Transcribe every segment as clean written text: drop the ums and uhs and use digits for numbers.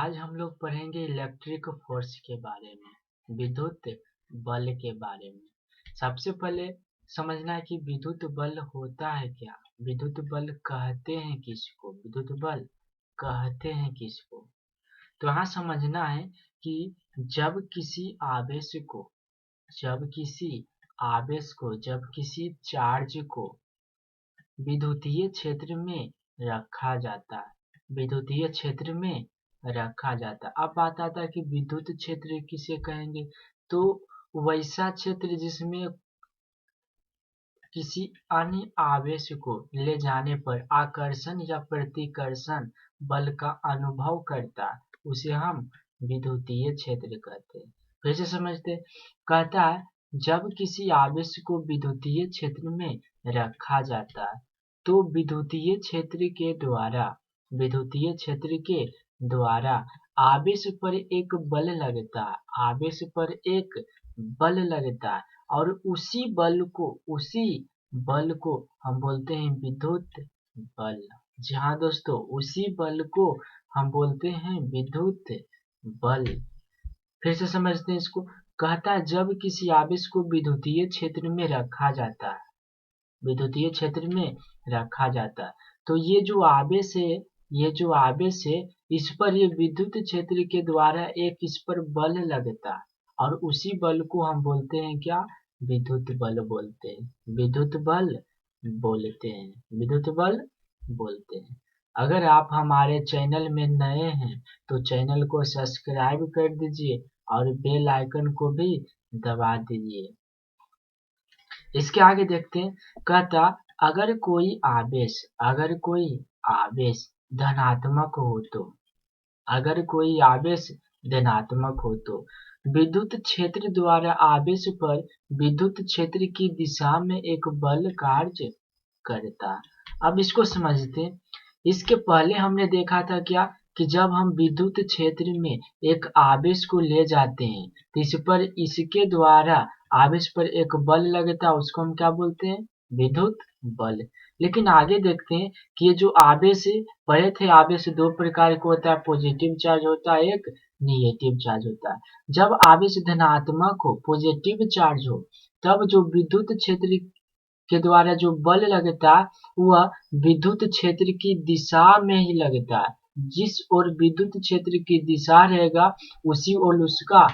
आज हम लोग पढ़ेंगे इलेक्ट्रिक फोर्स के बारे में, विद्युत बल के बारे में। सबसे पहले समझना है कि विद्युत बल होता है क्या, विद्युत बल कहते हैं किसको, विद्युत बल कहते हैं किसको। तो यहाँ समझना है कि जब किसी आवेश को, जब किसी चार्ज को विद्युतीय क्षेत्र में रखा जाता है, विद्युतीय क्षेत्र में रखा जाता है। अब बात आता है कि विद्युत क्षेत्र किसे कहेंगे, तो वैसा क्षेत्र जिसमें किसी अन्य आवेश को ले जाने पर आकर्षण या प्रतिकर्षण बल का अनुभव करता है, उसे हम विद्युतीय क्षेत्र कहते हैं। फिर से समझते, कहता है जब किसी आवेश को विद्युतीय क्षेत्र में रखा जाता है तो विद्युतीय क्षेत्र के द्वारा आवेश पर एक बल लगता है, आवेश पर एक बल लगता है और उसी बल को हम बोलते हैं विद्युत बल। जी हाँ दोस्तों, उसी बल को हम बोलते हैं विद्युत बल। फिर से समझते हैं इसको। कहता है जब किसी आवेश को विद्युतीय क्षेत्र में रखा जाता है, विद्युतीय क्षेत्र में रखा जाता है, तो ये जो आवेश है इस पर ये विद्युत क्षेत्र के द्वारा एक इस पर बल लगता है और उसी बल को हम बोलते हैं क्या, विद्युत बल बोलते हैं, विद्युत बल बोलते हैं, विद्युत बल बोलते हैं। अगर आप हमारे चैनल में नए हैं तो चैनल को सब्सक्राइब कर दीजिए और बेल आइकन को भी दबा दीजिए। इसके आगे देखते हैं। कहता अगर कोई आवेश धनात्मक हो तो, अगर कोई आवेश धनात्मक हो तो विद्युत क्षेत्र द्वारा आवेश पर विद्युत क्षेत्र की दिशा में एक बल कार्य करता। अब इसको समझते हैं। इसके पहले हमने देखा था क्या कि जब हम विद्युत क्षेत्र में एक आवेश को ले जाते हैं तो इस पर इसके द्वारा आवेश पर एक बल लगता है, उसको हम क्या बोलते हैं, विद्युत बल। लेकिन आगे देखते हैं कि ये जो आवेश है, पढ़े थे आवेश दो प्रकार का होता है, पॉजिटिव चार्ज होता है, एक निगेटिव चार्ज होता है। जब आवेश धनात्मक हो, पॉजिटिव चार्ज हो, तब जो विद्युत क्षेत्र के द्वारा जो बल लगता है वह विद्युत क्षेत्र की दिशा में ही लगता है। जिस ओर विद्युत क्षेत्र की दिशा रहेगा उसी ओर उसका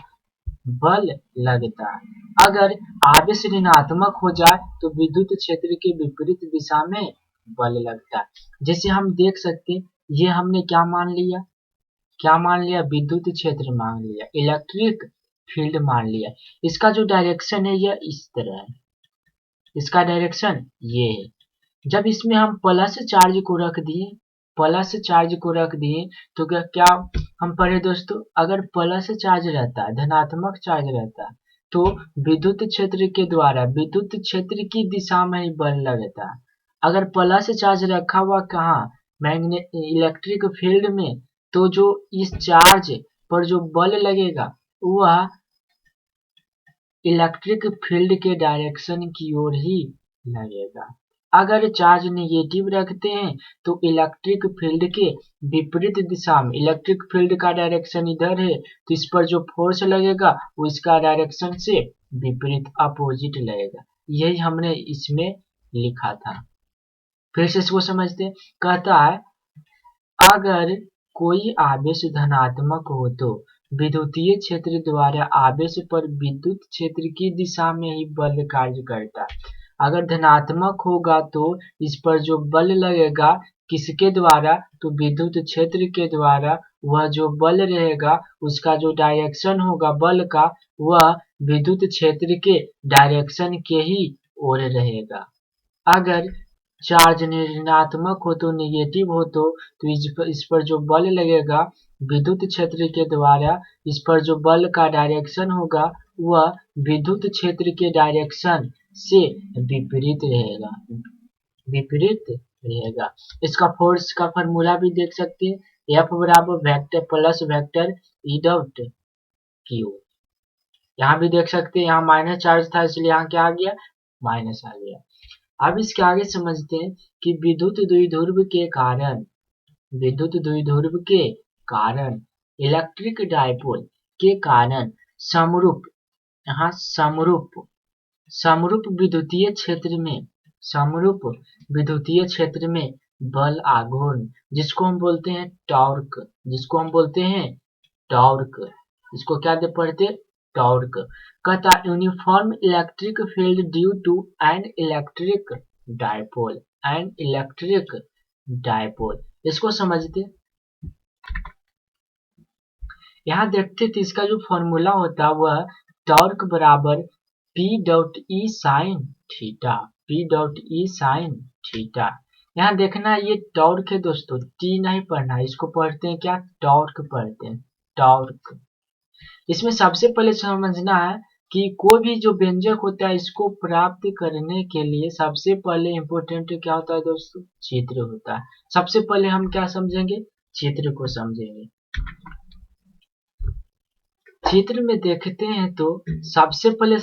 बल लगता है। अगर आवेश ऋणात्मक हो जाए तो विद्युत क्षेत्र के विपरीत दिशा में बल लगता है। जैसे हम देख सकते हैं, ये हमने क्या मान लिया, विद्युत क्षेत्र मान लिया, इलेक्ट्रिक फील्ड मान लिया। इसका जो डायरेक्शन है यह इस तरह है, इसका डायरेक्शन ये है। जब इसमें हम प्लस चार्ज को रख दिए तो क्या हम पढ़े दोस्तों, अगर प्लस चार्ज रहता है, धनात्मक चार्ज रहता है, तो विद्युत क्षेत्र के द्वारा विद्युत क्षेत्र की दिशा में ही बल लगता है। अगर प्लस चार्ज रखा हुआ कहाँ, इलेक्ट्रिक फील्ड में, तो जो इस चार्ज पर जो बल लगेगा वह इलेक्ट्रिक फील्ड के डायरेक्शन की ओर ही लगेगा। अगर चार्ज नेगेटिव रखते हैं तो इलेक्ट्रिक फील्ड के विपरीत दिशा में, इलेक्ट्रिक फील्ड का डायरेक्शन इधर है तो इस पर जो फोर्स लगेगा वो इसका डायरेक्शन से विपरीत अपोजिट लगेगा। यही हमने इसमें लिखा था। फिर से इसको समझते हैं। कहता है अगर कोई आवेश धनात्मक हो तो विद्युतीय क्षेत्र द्वारा आवेश पर विद्युत क्षेत्र की दिशा में ही बल कार्य करता है। अगर धनात्मक होगा तो इस पर जो बल लगेगा किसके द्वारा, तो विद्युत क्षेत्र के द्वारा, वह जो बल रहेगा उसका जो डायरेक्शन होगा बल का, वह विद्युत क्षेत्र के डायरेक्शन के ही ओर रहेगा। अगर चार्ज ऋणात्मक हो तो, नेगेटिव हो तो इस पर जो बल लगेगा विद्युत क्षेत्र के द्वारा, इस पर जो बल का डायरेक्शन होगा वह विद्युत क्षेत्र के डायरेक्शन से विपरीत रहेगा। इसका फोर्स का फॉर्मूला भी देख सकते हैं, F बराबर vector plus vector E dot Q। यहाँ भी देख सकते हैं, यहाँ माइनस चार्ज था इसलिए यहाँ क्या आ गया, माइनस आ गया। अब इसके आगे समझते हैं कि विद्युत द्विध्रुव के कारण इलेक्ट्रिक डायपोल के कारण समरूप, यहाँ समरूप विद्युतीय क्षेत्र में, समरूप विद्युतीय क्षेत्र में बल आघूर्ण, जिसको हम बोलते हैं टॉर्क, जिसको हम बोलते हैं टॉर्क, इसको क्या दे पढ़ते, टॉर्क। कहता uniform electric field due to an electric dipole, an electric dipole, इसको समझते। यहाँ देखते थे इसका जो फॉर्मूला होता है वह टॉर्क बराबर P dot E sine theta, P dot E sine theta. यहाँ देखना ये टॉर्क है दोस्तों, टी नहीं पढ़ना, इसको पढ़ते हैं क्या, टॉर्क पढ़ते हैं, टॉर्क। इसमें सबसे पहले समझना है कि कोई भी जो व्यंजक होता है इसको प्राप्त करने के लिए सबसे पहले इम्पोर्टेंट क्या होता है दोस्तों, चित्र होता है। सबसे पहले हम क्या समझेंगे, चित्र को समझेंगे। चित्र में देखते हैं तो सबसे पहले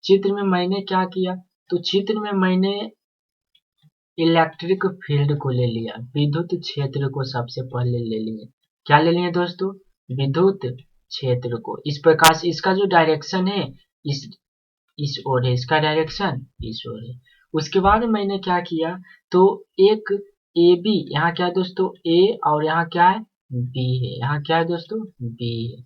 चित्र में मैंने क्या किया, तो चित्र में मैंने इलेक्ट्रिक फील्ड को ले लिया, विद्युत क्षेत्र को सबसे पहले ले लिए। क्या ले लिए दोस्तों, विद्युत क्षेत्र को। इस प्रकार से इसका जो डायरेक्शन है इस ओर है, इसका डायरेक्शन इस ओर है। उसके बाद मैंने क्या किया, तो एक ए बी, यहाँ क्या है दोस्तों, ए और यहाँ क्या है, बी है, यहाँ क्या है दोस्तों, बी है।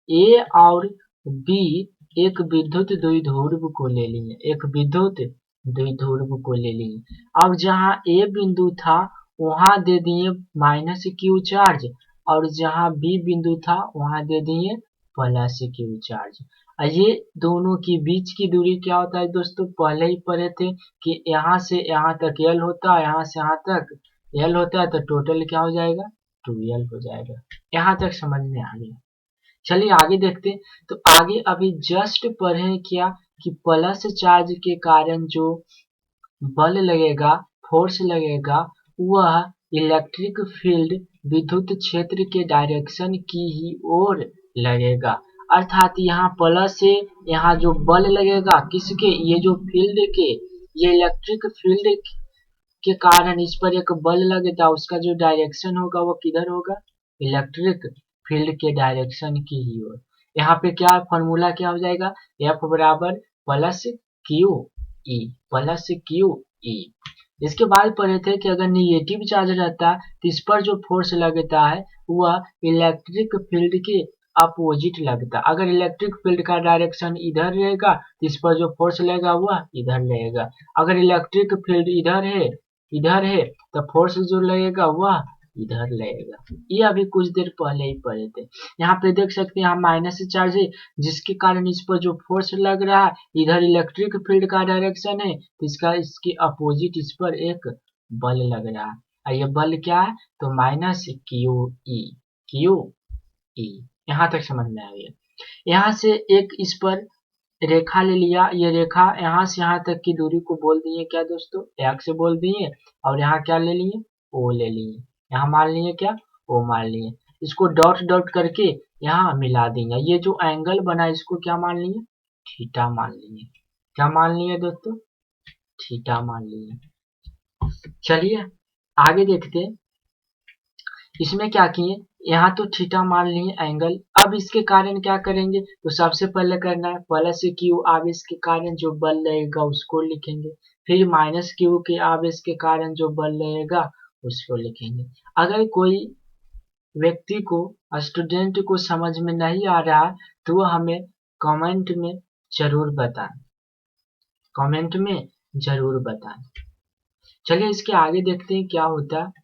ए और बी एक विद्युत द्विध्रुव को ले लिए, एक विद्युत द्विध्रुव को ले लिए। अब जहां ए बिंदु था वहां दे दिए माइनस क्यू चार्ज, और जहां बी बिंदु था वहां दे दिए प्लस क्यू चार्ज। ये दोनों के बीच की दूरी क्या होता है दोस्तों, पहले ही पढ़े थे कि यहाँ से यहाँ तक एल होता है, यहाँ से यहाँ तक एल होता है, तो टोटल क्या हो जाएगा, 2l हो जाएगा। यहाँ तक समझ में आ गया। चलिए आगे देखते। तो आगे अभी जस्ट पढ़े क्या कि प्लस चार्ज के कारण जो बल लगेगा, फोर्स लगेगा, वह इलेक्ट्रिक फील्ड विद्युत क्षेत्र के डायरेक्शन की ही ओर लगेगा। अर्थात यहाँ प्लस से यहाँ जो बल लगेगा किसके, ये जो फील्ड के, ये इलेक्ट्रिक फील्ड के कारण इस पर एक बल लगेगा, उसका जो डायरेक्शन होगा वो किधर होगा, इलेक्ट्रिक फील्ड के डायरेक्शन की ही ओर। यहाँ पे क्या फॉर्मूला क्या हो जाएगा, F बराबर plus Q E, plus Q E. इसके बाद पढ़े थे कि अगर निगेटिव चार्ज रहता है तो इस पर जो फोर्स लगता है वह इलेक्ट्रिक फील्ड के अपोजिट लगता है। अगर इलेक्ट्रिक फील्ड का डायरेक्शन इधर रहेगा तो इस पर जो फोर्स लगेगा वह इधर लगेगा। अगर इलेक्ट्रिक फील्ड इधर है तो फोर्स जो लगेगा वह इधर लगेगा। ये अभी कुछ देर पहले ही पढ़े थे। यहाँ पे देख सकते हैं यहाँ माइनस चार्ज है, जिसके कारण इस पर जो फोर्स लग रहा है, इधर इलेक्ट्रिक फील्ड का डायरेक्शन है तो इसके अपोजिट इस पर एक बल लग रहा है। और ये बल क्या है, तो माइनस क्यू ई। यहाँ तक समझ में आ गया। यहाँ से एक इस पर रेखा ले लिया, ये रेखा यहाँ से यहाँ तक की दूरी को बोल दिए क्या दोस्तों, x बोल दिए, और यहाँ क्या ले लिए, o ले लिए। यहाँ मान लिए क्या, o मान लिए। इसको डॉट डॉट करके यहाँ मिला देंगे। ये जो एंगल बना इसको क्या मान लिए, थीटा मान लिए। क्या मान लिए दोस्तों, थीटा मान लिए। चलिए आगे देखते। इसमें क्या किए, यहाँ तो थीटा मान लिए एंगल। अब इसके कारण क्या करेंगे, तो सबसे पहले करना है प्लस क्यू आवेश के कारण जो बल लगेगा उसको लिखेंगे, फिर माइनस क्यू के आवेश के कारण जो बल लगेगा उसको लिखेंगे। अगर कोई व्यक्ति को, स्टूडेंट को समझ में नहीं आ रहा है तो वह हमें कमेंट में जरूर बताएं, कमेंट में जरूर बताएं। चलिए इसके आगे देखते हैं क्या होता है।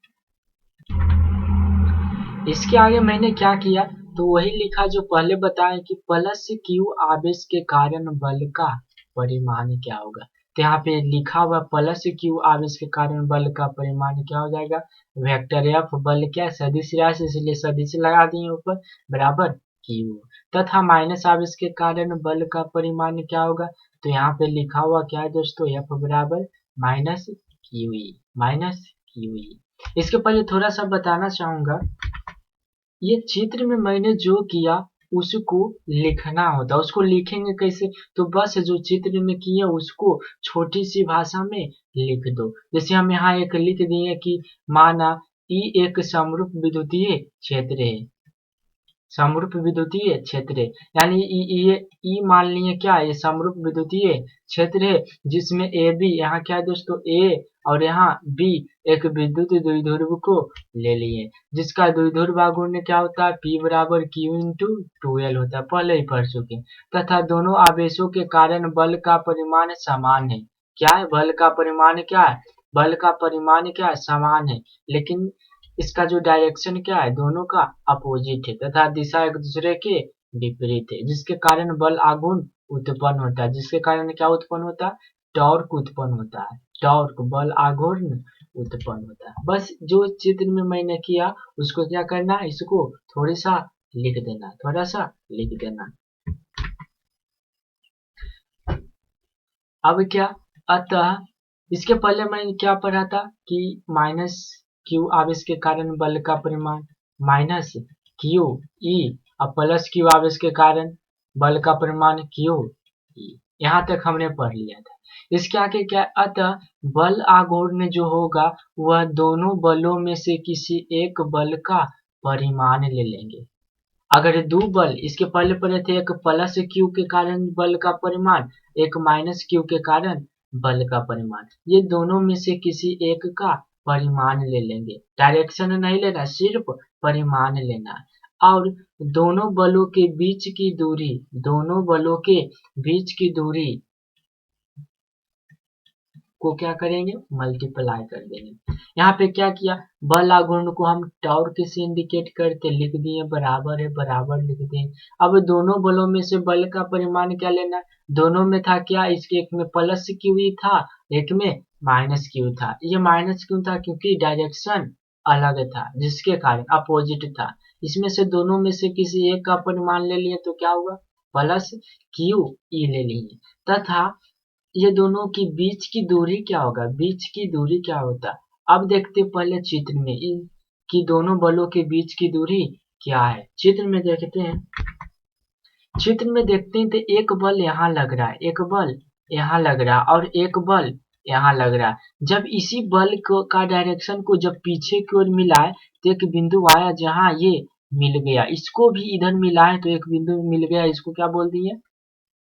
इसके आगे मैंने क्या किया, तो वही लिखा जो पहले बताया कि प्लस क्यू आवेश के कारण बल का परिमाण क्या होगा। तो यहाँ पे लिखा हुआ प्लस क्यू आवेश के कारण बल का परिमाण क्या हो जाएगा, वेक्टर एफ बल क्या सदिश राशि, इसलिए सदिश लगा दिए ऊपर, बराबर क्यू, तथा माइनस आवेश के कारण बल का परिमाण क्या होगा, तो यहाँ पे लिखा हुआ क्या है दोस्तों, एफ बराबर minus Q E, minus Q E. इसके पहले थोड़ा सा बताना चाहूंगा, ये चित्र में मैंने जो किया उसको लिखना होता, उसको लिखेंगे कैसे, तो बस जो चित्र में किए उसको छोटी सी भाषा में लिख दो। जैसे हम यहाँ एक लिख दिए कि माना ई एक समरूप विद्युतीय क्षेत्र है, समरूप विद्युतीय क्षेत्र है, यानी ये ई मान लिए क्या है, ये समरूप विद्युतीय क्षेत्र है जिसमें ए बी, यहाँ क्या है दोस्तों ए और यहाँ बी एक विद्युत द्विध्रुव को ले लिए, जिसका द्विध्रुव आघूर्ण क्या होता है, P बराबर Q इंटू 2L होता है, पहले ही पढ़ चुके, तथा दोनों आवेशों के कारण बल का परिमाण समान है। क्या है, बल का परिमाण क्या है, बल का परिमाण क्या है, समान है, लेकिन इसका जो डायरेक्शन क्या है, दोनों का अपोजिट है तथा दिशा एक दूसरे के विपरीत है, जिसके कारण बल आघूर्ण उत्पन्न होता है, जिसके कारण क्या उत्पन्न होता है, टॉर्क उत्पन्न होता है, टॉर्क बल आघूर्ण उत्पन्न होता है। बस जो चित्र में मैंने किया उसको क्या करना है, इसको थोड़ा सा लिख देना, थोड़ा सा लिख देना। अब क्या, अतः इसके पहले मैंने क्या पढ़ा था कि माइनस क्यू आवेश के कारण बल का परिमाण माइनस क्यू ई और प्लस क्यू आवेश के कारण बल का परिमाण क्यू ई, यहाँ तक हमने पढ़ लिया था। इसके आगे क्या, अतः बल आघूर्ण जो होगा वह दोनों बलों में से किसी एक बल का परिमाण ले लेंगे। अगर दो बल, इसके पहले पढ़े थे, एक प्लस क्यू के कारण बल का परिमाण, एक माइनस क्यू के कारण बल का परिमाण, ये दोनों में से किसी एक का परिमाण ले लेंगे, डायरेक्शन नहीं लेना, सिर्फ परिमाण लेना। और दोनों बलों के बीच की दूरी, दोनों बलों के बीच की दूरी को क्या करेंगे, मल्टीप्लाई कर देंगे। यहाँ पे क्या किया, बल आघूर्ण को हम टॉर्क से इंडिकेट करते लिख दिए, बराबर है बराबर लिख दिए। अब दोनों बलों में से बल का परिमाण क्या लेना, दोनों में था क्या, इसके एक में प्लस क्यू ही था, एक में माइनस क्यू था। ये माइनस क्यू था क्योंकि डायरेक्शन अलग था, जिसके कारण अपोजिट था। इसमें से दोनों में से किसी एक का परिमाण ले लिए तो क्या हुआ, प्लस क्यू ई ले लिए, तथा ये दोनों की बीच की दूरी क्या होगा, बीच की दूरी क्या होता है। अब देखते पहले चित्र में कि दोनों बलों के बीच की दूरी क्या है। चित्र में देखते हैं, चित्र में देखते हैं तो एक बल यहाँ लग रहा है, एक बल यहाँ लग रहा है और एक बल यहाँ लग रहा है। जब इसी बल को का डायरेक्शन को जब पीछे की ओर मिलाए तो एक बिंदु आया जहां ये मिल गया, इसको भी इधर मिलाए तो एक बिंदु मिल गया, इसको क्या बोल दिए,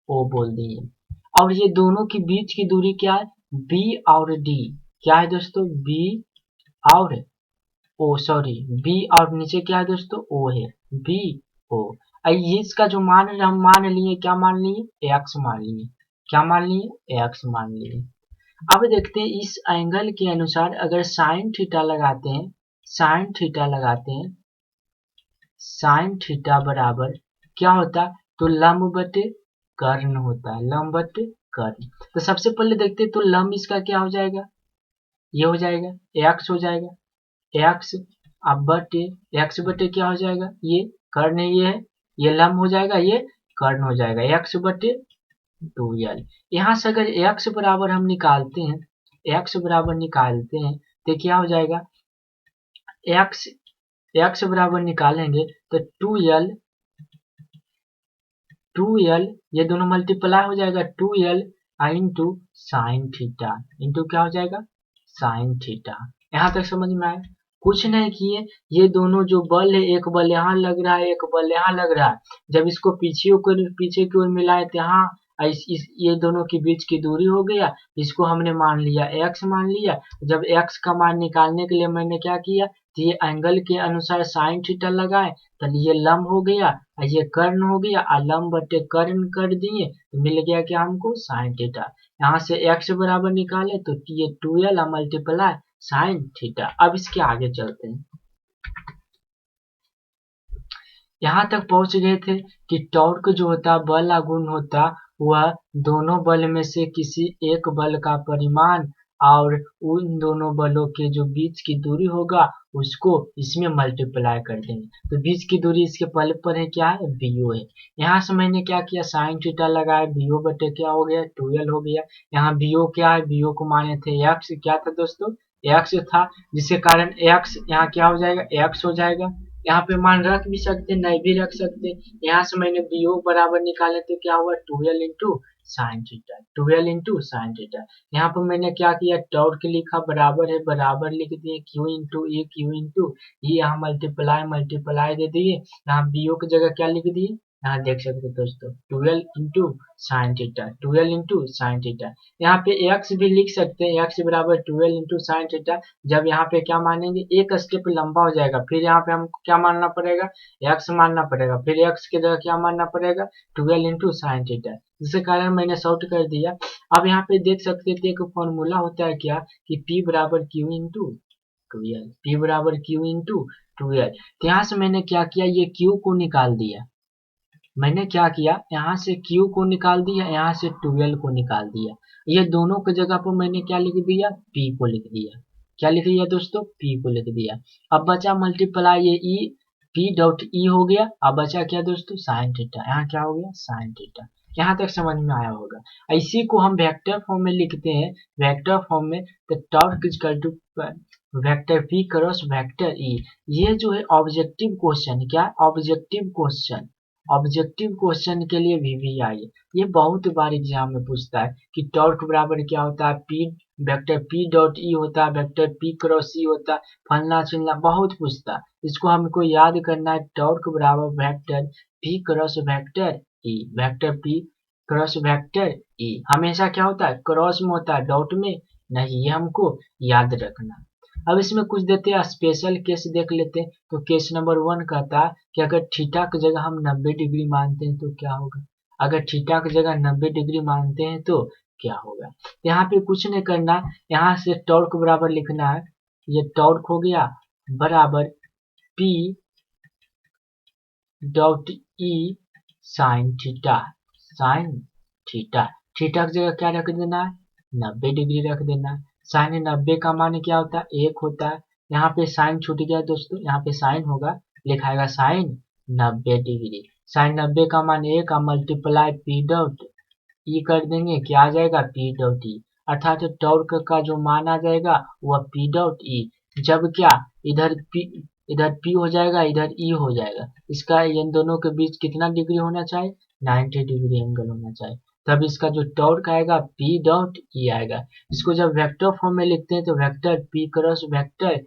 ओ बोल दिए। और ये दोनों के बीच की दूरी क्या है, बी और डी, क्या है दोस्तों, बी और ओ, सॉरी बी और नीचे क्या है दोस्तों, ओ है, बी ओ। ये इसका जो मान है हम मान लिए, क्या मान लिए, एक्स मान लिए, क्या मान लिए, एक्स मान लिए। अब देखते हैं इस एंगल के अनुसार अगर साइन थीटा लगाते हैं, साइन थीटा लगाते हैं, साइन थीटा बराबर क्या होता है, तो लंब बटे कर्ण होता है, लंब बटे कर्ण। तो सबसे पहले देखते हैं तो लंब इसका क्या हो जाएगा, ये हो जाएगा एक्स हो जाएगा, एक्स अब बटे एक्स बटे क्या हो जाएगा, ये कर्ण ये है, ये लंब हो जाएगा, ये कर्ण हो जाएगा, एक्स बटे 2l। यहाँ से अगर एक्स बराबर हम निकालते हैं, एक्स बराबर निकालते हैं तो क्या हो जाएगा, एक्स एक्स बराबर निकालेंगे तो 2l ये दोनों मल्टीप्लाई हो जाएगा, 2l into sine theta into क्या हो जाएगा, साइन थीटा। यहाँ तक समझ में आया, कुछ नहीं किए, ये दोनों जो बल है, एक बल यहाँ लग रहा है, एक बल यहाँ लग रहा है, जब इसको पीछे की ओर मिलाए तो यहाँ ये दोनों के बीच की दूरी हो गया, इसको हमने मान लिया x मान लिया। जब x का मान निकालने के लिए मैंने क्या किया, तो ये एंगल के अनुसार साइन थीटा लगाए, तो ये लंब हो गया और ये कर्ण हो गया, और लंब बटे कर्ण कर दिए तो मिल गया क्या हमको, साइन थीटा। यहाँ से x बराबर निकाले तो ये 2l मल्टीप्लाई साइन थीटा। अब इसके आगे चलते हैं, यहाँ तक पहुंच गए थे कि टॉर्क जो होता, बल आघूर्ण होता, वह दोनों बल में से किसी एक बल का परिमाण और उन दोनों बलों के जो बीच की दूरी होगा उसको इसमें मल्टीप्लाई कर देंगे। तो बीच की दूरी इसके पहले पर है क्या है, बीओ है। यहाँ से मैंने क्या किया, साइन थीटा लगाया, बीओ बटे क्या हो गया, 2l हो गया। यहाँ बीओ क्या है, बीओ को माने थे एक्स, क्या था दोस्तों, एक्स था, जिसके कारण एक्स यहाँ क्या हो जाएगा, एक्स हो जाएगा। यहाँ पे मान रख भी सकते, नहीं भी रख सकते। यहाँ से मैंने बीओ बराबर निकाले तो क्या हुआ, 2l into sine theta, 12 into sine theta. यहाँ पर मैंने क्या किया, टॉर्क लिखा बराबर है, बराबर लिख दिए क्यू इंटू ई, क्यू इंटू ई, यहाँ मल्टीप्लाई मल्टीप्लाई दे दिए, यहाँ बीओ की जगह क्या लिख दिए, यहाँ देख सकते हो दोस्तों 12 into sine theta, 12 into sine theta. यहाँ पे एक्स भी लिख सकते हैं, एक्स बराबर 12 इंटू साइन थीटा। जब यहाँ पे क्या मानेंगे, एक स्टेप लंबा हो जाएगा, फिर यहाँ पे हमको क्या मानना पड़ेगा, एक्स मानना पड़ेगा, फिर एक्स की जगह क्या मानना पड़ेगा, 12 इंटू साइन थीटा, जिसके कारण मैंने शॉर्ट कर दिया। अब यहाँ पे देख सकते थे एक फॉर्मूला होता है क्या, कि P बराबर क्यू इंटू 12, P बराबर क्यू इंटू 12। तो यहाँ से मैंने क्या किया, ये Q को निकाल दिया, मैंने क्या किया, यहाँ से Q को निकाल दिया, यहाँ से 12 को निकाल दिया, ये दोनों की जगह पर मैंने क्या लिख दिया, P को लिख दिया। क्या लिख दिया दोस्तों, P को लिख दिया। अब बचा मल्टीप्लाई ये E, P डॉट E हो गया। अब बचा क्या दोस्तों, साइन थीटा, यहाँ क्या हो गया, साइन थीटा। यहाँ तक समझ में आया होगा। इसी को हम वेक्टर फॉर्म में लिखते हैं, वेक्टर फॉर्म में, तो torque equal to vector P cross vector E। ये जो है ऑब्जेक्टिव क्वेश्चन, क्या ऑब्जेक्टिव क्वेश्चन, ऑब्जेक्टिव क्वेश्चन के लिए VVI, ये बहुत बार एग्जाम में पूछता है कि टॉर्क बराबर क्या होता है, P vector P dot E होता है, वेक्टर P क्रॉस E होता है, फलना चिलना बहुत पूछता है। इसको हमको याद करना है, टॉर्क बराबर vector P cross vector E, vector P cross vector E हमेशा क्या होता है, क्रॉस में होता है, डॉट में नहीं, ये हमको याद रखना। अब इसमें कुछ देते हैं स्पेशल केस देख लेते हैं। तो केस नंबर 1 कहता है कि अगर थीटा की जगह हम 90 डिग्री मानते हैं तो क्या होगा, अगर थीटा की जगह 90 डिग्री मानते हैं तो क्या होगा। यहाँ पे कुछ नहीं करना, यहाँ से टॉर्क बराबर लिखना है, ये टॉर्क हो गया बराबर P dot E sine theta, sine theta, theta की जगह क्या रख देना है, 90 डिग्री रख देना है। साइन 90 का मान क्या होता है, 1 होता है। यहाँ पे साइन छूट गया दोस्तों, यहाँ पे साइन होगा, लिखाएगा साइन 90 डिग्री, साइन 90 का मान 1 का मल्टीप्लाई P डॉट E कर देंगे, क्या आ जाएगा, P डॉट E, अर्थात टॉर्क का जो मान आ जाएगा वह P डॉट E। जब क्या इधर P हो जाएगा, इधर E हो जाएगा, इसका इन दोनों के बीच कितना डिग्री होना चाहिए, 90 डिग्री एंगल होना चाहिए, तब इसका जो टॉर्क आएगा P डॉट E आएगा। इसको जब वेक्टर फॉर्म में लिखते हैं तो vector P cross vector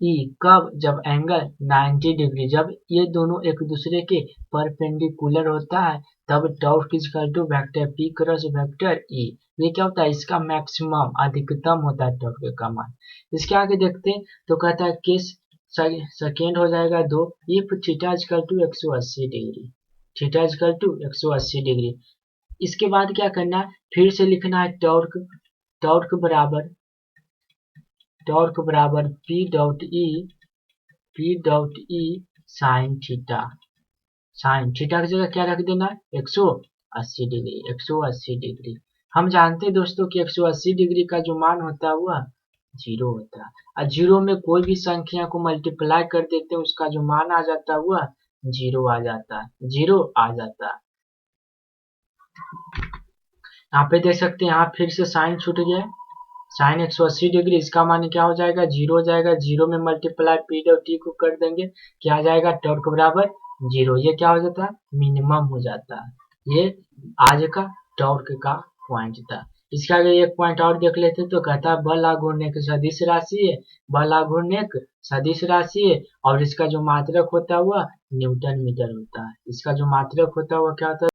E कब, जब एंगल 90 डिग्री, जब ये दोनों एक दूसरे के परपेंडिकुलर होता है, तब torque equal to vector P cross vector E। ये क्या होता है, इसका मैक्सिमम अधिकतम होता है टॉर्क का मान। इसके आगे देखते हैं तो कहता है केस सेकेंड हो जाएगा 2, if theta equal to 180 degree, theta equal to 180 degree. इसके बाद क्या करना है, फिर से लिखना है टॉर्क, टॉर्क बराबर P dot E sine theta, sine theta की जगह क्या रख देना है, 180 डिग्री, 180 डिग्री। हम जानते हैं दोस्तों कि 180 डिग्री का जो मान होता है वह 0 होता है, और 0 में कोई भी संख्या को मल्टीप्लाई कर देते हैं, उसका जो मान आ जाता है वह 0 आ जाता है, 0 आ जाता है। यहाँ पे देख सकते हैं, यहाँ फिर से साइन छूट गया, साइन 180 डिग्री, इसका मान क्या हो जाएगा, 0 हो जाएगा, 0 में मल्टीप्लाई P डॉट T को कर देंगे, क्या आ जाएगा, टॉर्क बराबर 0, ये क्या हो जाता है, मिनिमम हो जाता है। ये आज का टॉर्क का पॉइंट था। इसके आगे एक पॉइंट और देख लेते तो कहता है बल आघूर्णक सदिश राशि है, बल आघूर्णक सदिश राशि है, और इसका जो मात्रक होता है वह न्यूटन मीटर होता है, इसका जो मात्रक होता है वह क्या होता है